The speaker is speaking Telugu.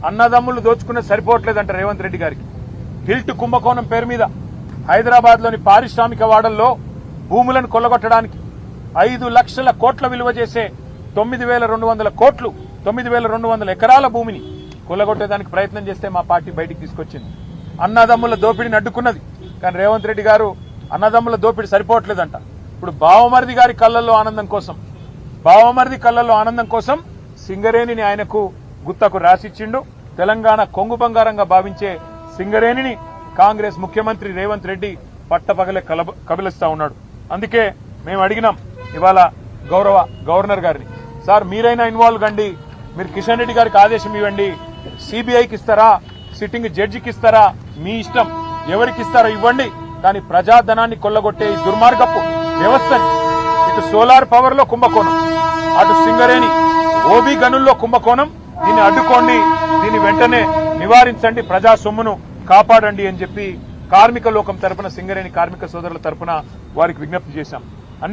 అన్నదమ్ములు దోచుకునే సరిపోవట్లేదంట రేవంత్ రెడ్డి గారికి. హిల్ట్ కుంభకోణం పేరు మీద హైదరాబాద్లోని పారిశ్రామిక వాడల్లో భూములను కొల్లగొట్టడానికి 5 లక్షల కోట్ల విలువ చేసే 9,200 కోట్లు 9,200 ఎకరాల భూమిని కొల్లగొట్టేదానికి ప్రయత్నం చేస్తే మా పార్టీ బయటికి తీసుకొచ్చింది. అన్నదమ్ముల దోపిడిని అడ్డుకున్నది. కానీ రేవంత్ రెడ్డి గారు అన్నదమ్ముల దోపిడి సరిపోవట్లేదంట. ఇప్పుడు బావమరిది గారి కళ్ళల్లో ఆనందం కోసం సింగరేణిని ఆయనకు గుత్తకు రాసిచ్చిండు. తెలంగాణ కొంగు బంగారంగా భావించే సింగరేణిని కాంగ్రెస్ ముఖ్యమంత్రి రేవంత్ రెడ్డి పట్టపగలే కబలిస్తా ఉన్నాడు. అందుకే మేము అడిగినాం ఇవాళ గౌరవ గవర్నర్ గారిని, సార్ మీరైనా ఇన్వాల్వ్ కండి, మీరు కిషన్ రెడ్డి గారికి ఆదేశం ఇవ్వండి, సిబిఐకి ఇస్తారా, సిట్టింగ్ జడ్జికి ఇస్తారా, మీ ఇష్టం, ఎవరికి ఇస్తారో ఇవ్వండి, కానీ ప్రజాధనాన్ని కొల్లగొట్టే ఈ దుర్మార్గపు వ్యవస్థని, ఇటు సోలార్ పవర్ లో కుంభకోణం, అటు సింగరేణి ఓబీ గనుల్లో కుంభకోణం, దీన్ని అడ్డుకోండి, దీన్ని వెంటనే నివారించండి, ప్రజా సొమ్మును కాపాడండి అని చెప్పి కార్మిక లోకం తరపున సింగరేణి కార్మిక సోదరుల తరపున వారికి విజ్ఞప్తి చేశాం.